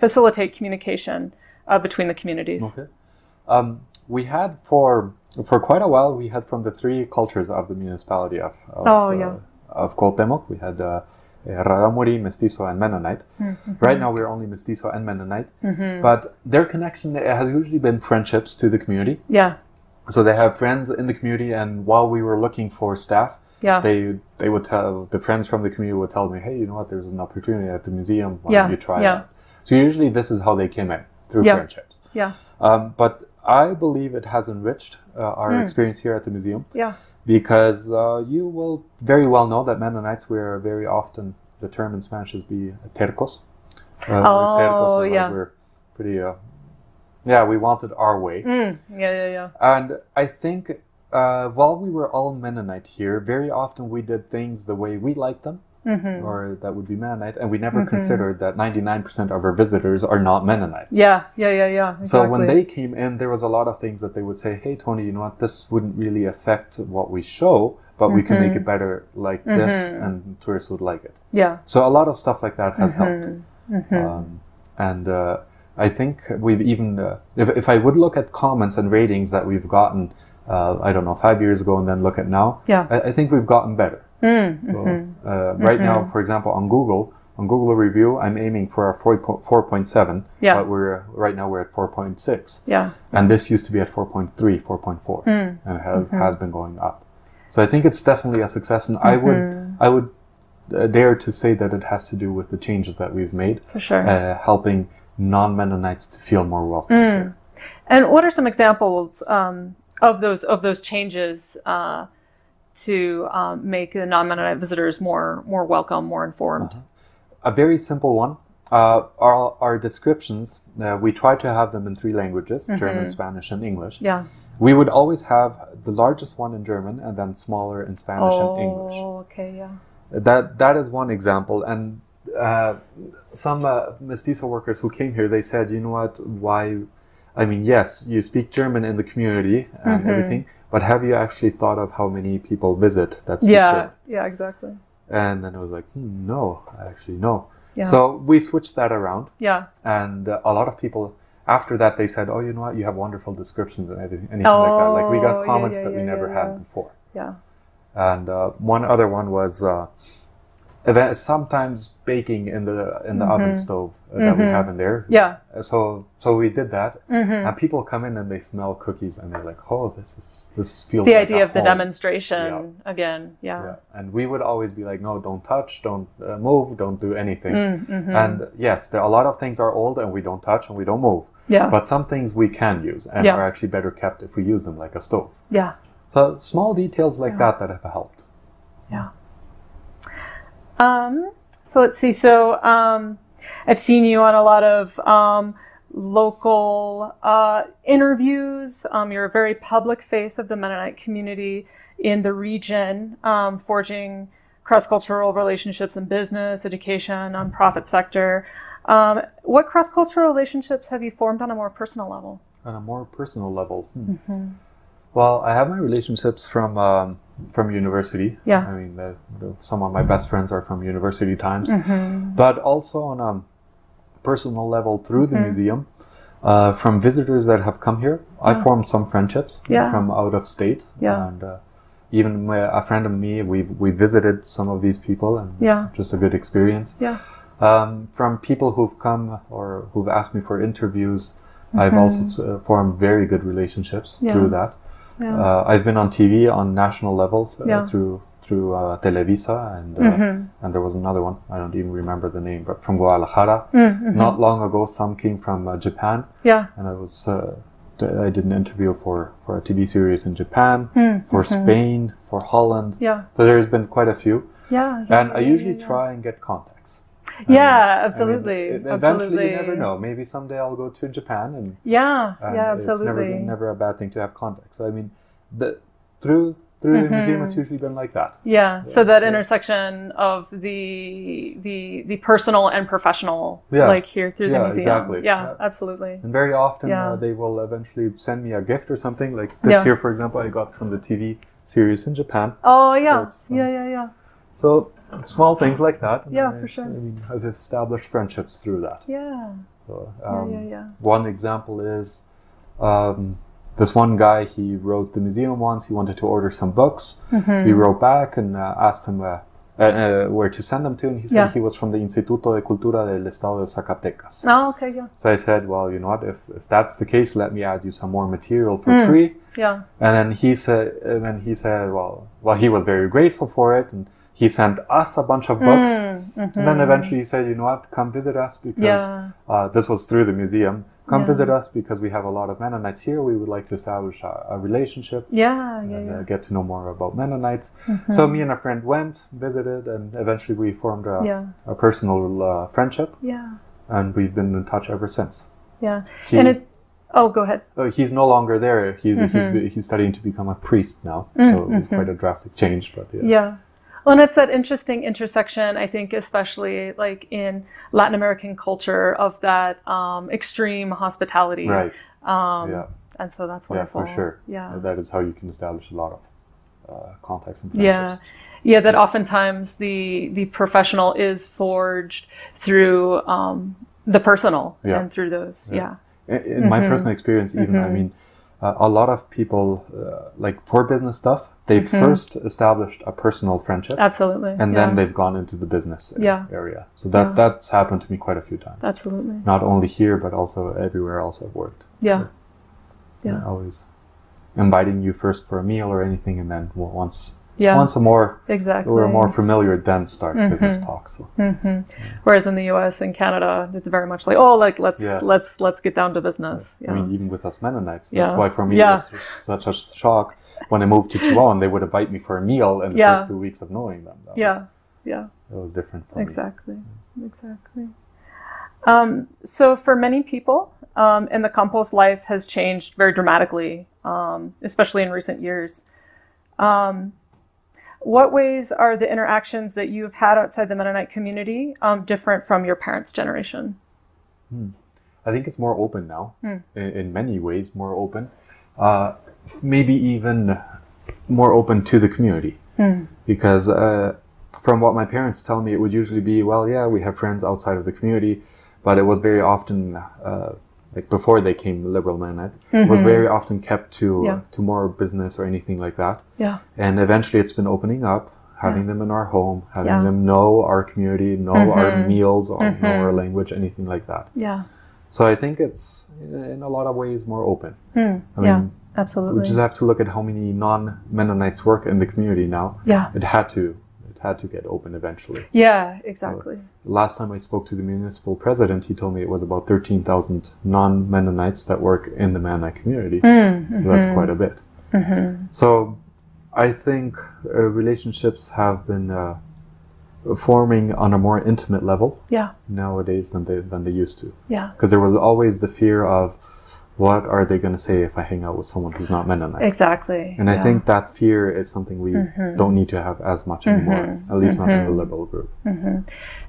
facilitate communication between the communities? Okay. We had for quite a while, we had from the three cultures of the municipality of Cuauhtémoc. We had Rarámuri, Mestizo, and Mennonite. Right now we're only Mestizo and Mennonite, but their connection has usually been friendships to the community. Yeah. So they have friends in the community, and while we were looking for staff, they would tell, the friends from the community would tell me, hey, you know what, there's an opportunity at the museum, why don't you try it? So usually this is how they came in, through friendships. Yeah. But I believe it has enriched our experience here at the museum. Yeah. Because you will very well know that Mennonites, we're very often, the term in Spanish is be tercos. We're pretty, we wanted our way. And I think while we were all Mennonite here, very often we did things the way we liked them. Or that would be Mennonite, and we never considered that 99% of our visitors are not Mennonites. Exactly. So when they came in, there was a lot of things that they would say, hey, Tony, you know what, this wouldn't really affect what we show, but we can make it better like this, and tourists would like it. Yeah. So a lot of stuff like that has helped. And I think we've even, if I would look at comments and ratings that we've gotten, I don't know, 5 years ago and then look at now, I think we've gotten better. Right now, for example, on Google, on Google review, I'm aiming for a 4.7. Yeah. But right now we're at 4.6. Yeah. And this used to be at 4.3, 4.4, and it has been going up. So I think it's definitely a success, and I would dare to say that it has to do with the changes that we've made. For sure. Helping non-Mennonites to feel more welcome here. And what are some examples of those changes to make the non-Mennonite visitors more welcome, more informed? A very simple one. Our descriptions, we try to have them in 3 languages, German, Spanish, and English. Yeah. We would always have the largest one in German and then smaller in Spanish and English. Oh, okay, yeah. That is one example. And some mestizo workers who came here, they said, you know what, why... I mean, yes, you speak German in the community and everything, but have you actually thought of how many people visit that speak German? Yeah, exactly. And then it was like, no, actually, no. Yeah. So we switched that around. Yeah. And a lot of people, after that, they said, oh, you know what, you have wonderful descriptions and anything like that. Like, we got comments that we never had before. Yeah. And one other one was sometimes baking in the oven stove that we have in there. Yeah. So we did that, and people come in and they smell cookies and they're like, "Oh, this feels." The like idea of the home. demonstration again. Yeah. And we would always be like, "No, don't touch, don't move, don't do anything." And yes, a lot of things are old and we don't touch and we don't move. Yeah. But some things we can use and are actually better kept if we use them, like a stove. Yeah. So small details like that have helped. Yeah. So let's see. So I've seen you on a lot of local interviews. You're a very public face of the Mennonite community in the region, forging cross-cultural relationships in business, education, nonprofit sector. What cross-cultural relationships have you formed on a more personal level? On a more personal level? Well, I have my relationships from university. Yeah. I mean, some of my best friends are from university times. But also on a personal level through the museum, from visitors that have come here, I formed some friendships from out of state. And even a friend of me, we visited some of these people, and just a good experience. From people who've come or who've asked me for interviews, I've also formed very good relationships through that. I've been on TV on national level through Televisa, and there was another one, I don't even remember the name, but from Guadalajara. Not long ago, some came from Japan, and I did an interview for a TV series in Japan, for Spain, for Holland. So there's been quite a few. And I usually try and get contacts. Absolutely. I mean, eventually, you never know. Maybe someday I'll go to Japan, and absolutely. It's never a bad thing to have contacts. So I mean, through the museum, it's usually been like that. So that intersection of the personal and professional, like here through the museum. Exactly. Absolutely. And very often they will eventually send me a gift or something. Like this here, for example, I got from the TV series in Japan. So small things like that. For sure. I mean, I've established friendships through that. So, one example is this one guy, he wrote the museum once, he wanted to order some books. We wrote back and asked him where to send them to, and he said he was from the Instituto de Cultura del Estado de Zacatecas. So I said, well, you know what, if that's the case, let me add you some more material for free. And then he said, well, he was very grateful for it, and he sent us a bunch of books, and then eventually he said, you know what, come visit us, because this was through the museum. Come visit us because we have a lot of Mennonites here. We would like to establish a relationship and get to know more about Mennonites. So me and a friend went, visited, and eventually we formed a personal friendship. And we've been in touch ever since. Go ahead. He's no longer there. He's studying to become a priest now. So it's quite a drastic change, but Well, and it's that interesting intersection, I think, especially like in Latin American culture, of that extreme hospitality. Right. And so that's wonderful. Yeah, for sure. That is how you can establish a lot of contacts and friendships. That oftentimes the professional is forged through the personal and through those. In my personal experience, even, I mean, a lot of people, like for business stuff, they first established a personal friendship. Absolutely. And then they've gone into the business area. So that's happened to me quite a few times. Absolutely. Not only here, but also everywhere else I've worked. Yeah. So, yeah. Always inviting you first for a meal or anything, and then once a more we're more familiar, then start business talk. So. Whereas in the U.S. and Canada, it's very much like, oh, like let's get down to business. I mean, even with us Mennonites, that's why for me it was such a shock when I moved to Chihuahua and they would invite me for a meal in the first 2 weeks of knowing them. That was different for me. Exactly. So for many people, in the compost, life has changed very dramatically, especially in recent years. What ways are the interactions that you've had outside the Mennonite community different from your parents' generation? I think it's more open now, in many ways more open. Maybe even more open to the community. Because from what my parents tell me, it would usually be, well, yeah, we have friends outside of the community, but it was very often... like before they came liberal Mennonites, was very often kept to more business or anything like that. And eventually it's been opening up, having them in our home, having them know our community, know our meals, or know our language, anything like that. So I think it's in a lot of ways more open. I mean, absolutely. We just have to look at how many non-Mennonites work in the community now. It had to get open eventually. Yeah, exactly. So, last time I spoke to the municipal president, he told me it was about 13,000 non-Mennonites that work in the Mennonite community. So that's quite a bit. So I think relationships have been forming on a more intimate level nowadays than they used to. Because there was always the fear of, what are they going to say if I hang out with someone who's not Mennonite? Exactly. And I think that fear is something we don't need to have as much anymore, at least not in the liberal group.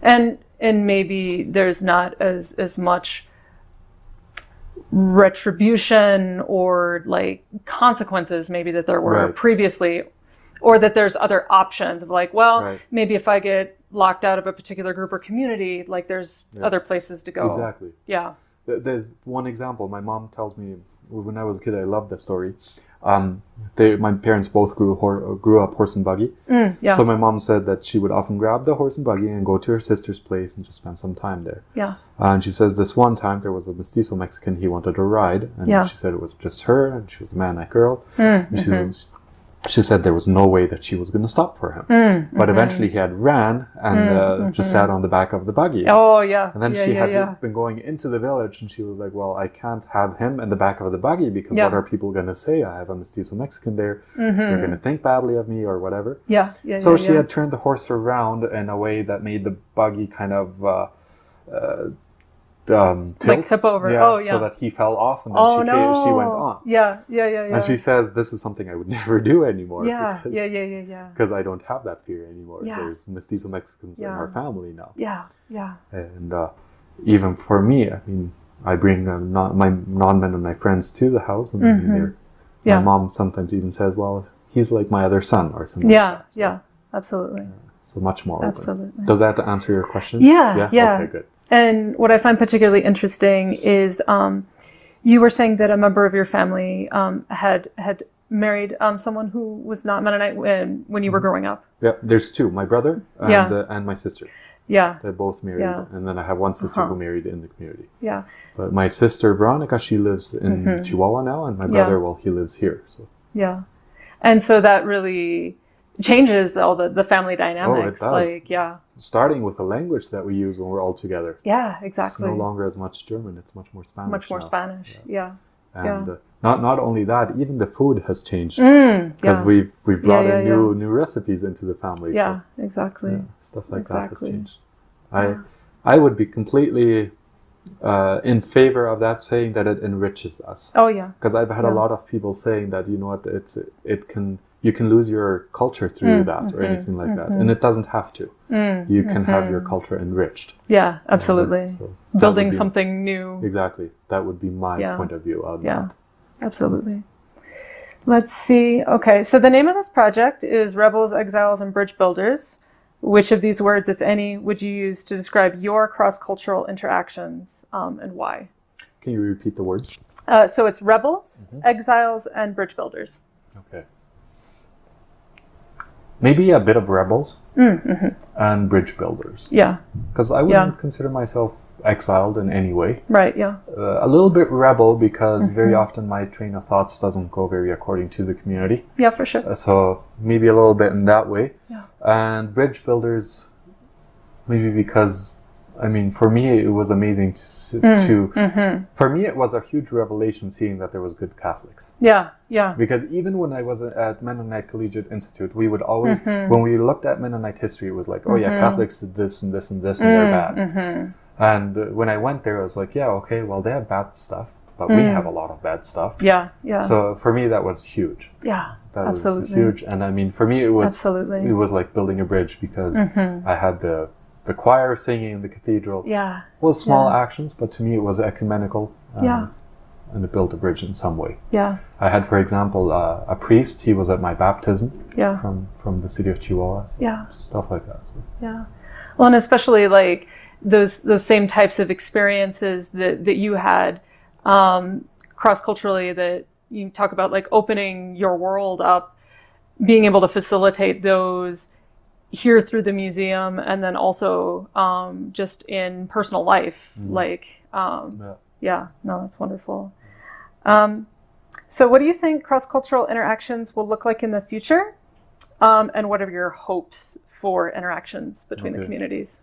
And maybe there's not as much retribution or like consequences maybe that there were previously, or that there's other options of like, well, maybe if I get locked out of a particular group or community, like there's other places to go. Exactly. Yeah. There's one example. My mom tells me when I was a kid, I loved this story. My parents both grew up horse and buggy. So my mom said that she would often grab the horse and buggy and go to her sister's place and just spend some time there. And she says this one time there was a mestizo Mexican he wanted to ride, and she said it was just her, and she was a Mennonite girl. And she said there was no way that she was going to stop for him. But eventually he had ran and just sat on the back of the buggy. And then she had been going into the village, and she was like, well, I can't have him in the back of the buggy because what are people going to say? I have a mestizo Mexican there. They're going to think badly of me or whatever. So she had turned the horse around in a way that made the buggy kind of... tilt, like tip over, so that he fell off, and then she went on. And she says this is something I would never do anymore. Because I don't have that fear anymore. There's mestizo Mexicans in our family now. And even for me, I mean, I bring my non-Mennonite friends to the house, and my mom sometimes even says, "Well, he's like my other son," or something. Absolutely. So much more open. Absolutely. Does that answer your question? Yeah. Okay, good. And what I find particularly interesting is you were saying that a member of your family had married someone who was not Mennonite when you were growing up. Yeah, there's two, my brother and my sister. They both married, and then I have one sister who married in the community. But my sister Veronica, she lives in Chihuahua now, and my brother, well, he lives here. So and so that really changes all the family dynamics. Oh, it does. Like, starting with the language that we use when we're all together. Exactly. It's no longer as much German, it's much more Spanish. Much more now. Spanish, And not only that, even the food has changed. Because we've brought in new recipes into the family. So, exactly. Stuff like that has changed. I would be completely in favor of that, saying that it enriches us. Because I've had a lot of people saying that, you know what, you can lose your culture through that or anything like that. And it doesn't have to. You can have your culture enriched. Absolutely. So building something new. Exactly. That would be my point of view on that. Absolutely. Let's see. Okay, so the name of this project is Rebels, Exiles, and Bridge Builders. Which of these words, if any, would you use to describe your cross-cultural interactions and why? Can you repeat the words? So it's rebels, exiles, and bridge builders. Okay. Maybe a bit of rebels and bridge builders. Yeah. Because I wouldn't consider myself exiled in any way. Right, yeah. A little bit rebel because very often my train of thoughts doesn't go very according to the community. Yeah, for sure. So maybe a little bit in that way. Yeah. And bridge builders, maybe because, I mean, for me it was amazing for me it was a huge revelation seeing that there was good Catholics. Yeah, yeah. Because even when I was at Mennonite Collegiate Institute, we would always, when we looked at Mennonite history, it was like, oh yeah, Catholics did this and this and this and they're bad. And when I went there, I was like, yeah, okay, well, they have bad stuff, but we have a lot of bad stuff. Yeah, yeah. So for me, that was huge. Yeah, that absolutely. was huge. And I mean, for me, it was absolutely. It was like building a bridge because I had the choir singing in the cathedral. Yeah. It was small actions, but to me, it was ecumenical. And it built a bridge in some way. Yeah. I had, for example, a priest. He was at my baptism. Yeah. From the city of Chihuahua. So yeah. Stuff like that. So. Yeah. Well, and especially like those same types of experiences that you had cross-culturally, that you talk about, like opening your world up, being able to facilitate those here through the museum, and then also just in personal life. Like, no, that's wonderful. So what do you think cross-cultural interactions will look like in the future? And what are your hopes for interactions between the communities?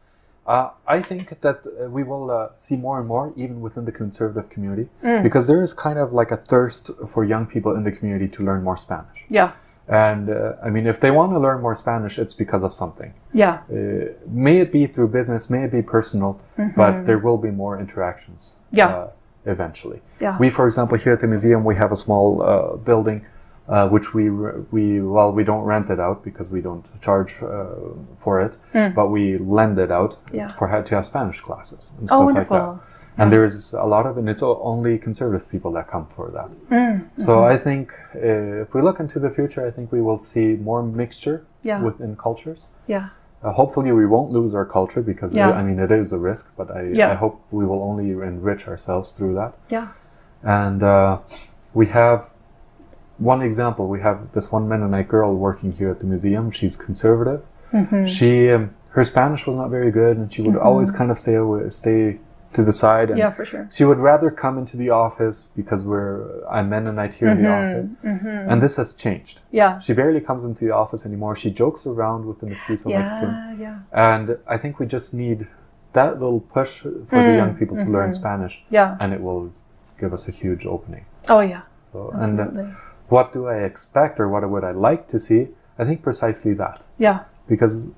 I think that we will see more and more, even within the conservative community, because there is kind of like a thirst for young people in the community to learn more Spanish. Yeah. And I mean, if they want to learn more Spanish, it's because of something. Yeah. May it be through business, may it be personal, but there will be more interactions. Yeah. Eventually. Yeah. We, for example, here at the museum, we have a small building, which we don't rent it out because we don't charge for it, but we lend it out to have Spanish classes and stuff like that. And there's a lot of, and it's only conservative people that come for that. So I think if we look into the future, I think we will see more mixture within cultures. Yeah. Hopefully we won't lose our culture because I mean it is a risk, but I hope we will only enrich ourselves through that. Yeah. And we have one example. We have this one Mennonite girl working here at the museum. She's conservative. She her Spanish was not very good, and she would always kind of stay to the side. And for sure. She would rather come into the office because I'm Mennonite here in the office. And this has changed. Yeah. She barely comes into the office anymore. She jokes around with the mestizo Mexicans. Yeah. And I think we just need that little push for the young people to learn Spanish. Yeah. And it will give us a huge opening. Oh, yeah. So, absolutely. And what do I expect, or what would I like to see? I think precisely that. Yeah. Because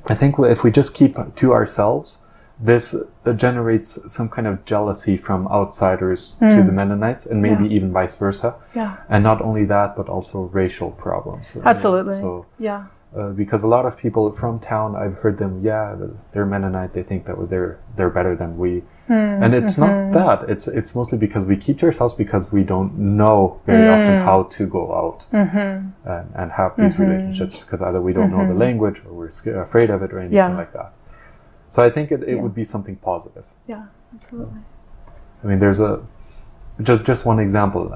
I think if we just keep to ourselves, this generates some kind of jealousy from outsiders to the Mennonites, and maybe even vice versa. Yeah. And not only that, but also racial problems. Absolutely. So, yeah. Because a lot of people from town, I've heard them, they're Mennonite, they think that they're better than we. And it's not that. It's mostly because we keep to ourselves because we don't know very often how to go out and have these relationships, because either we don't know the language, or we're afraid of it, or anything like that. So I think it would be something positive. Yeah, absolutely. I mean, there's just one example.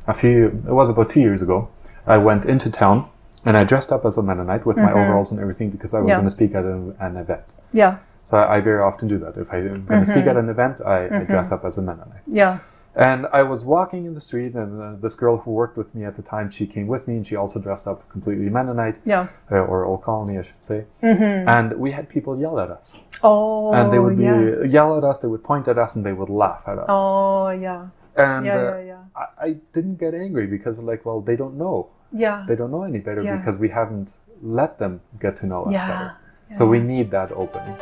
It was about 2 years ago, I went into town and I dressed up as a Mennonite with my overalls and everything because I was going to speak at an event. Yeah. So I very often do that. If I'm going to speak at an event, I dress up as a Mennonite. Yeah. And I was walking in the street, and this girl who worked with me at the time, she came with me, and she also dressed up completely Mennonite. Yeah. Or Old Colony, I should say. And we had people yell at us. Oh, and they would yell at us, they would point at us, and they would laugh at us. Oh, yeah. And I didn't get angry because, they don't know. Yeah. They don't know any better because we haven't let them get to know us better. Yeah. So we need that opening.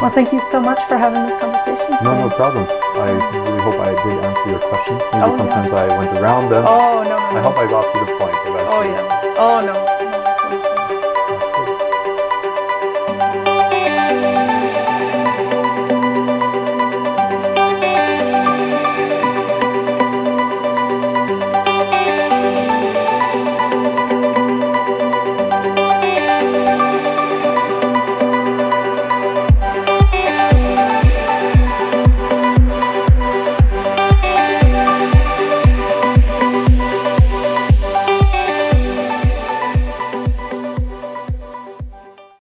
Well, thank you so much for having this conversation today. No problem. I really hope I did answer your questions. Maybe sometimes I went around them. Oh, no. I hope I got to the point eventually. Oh, yeah. Oh, no.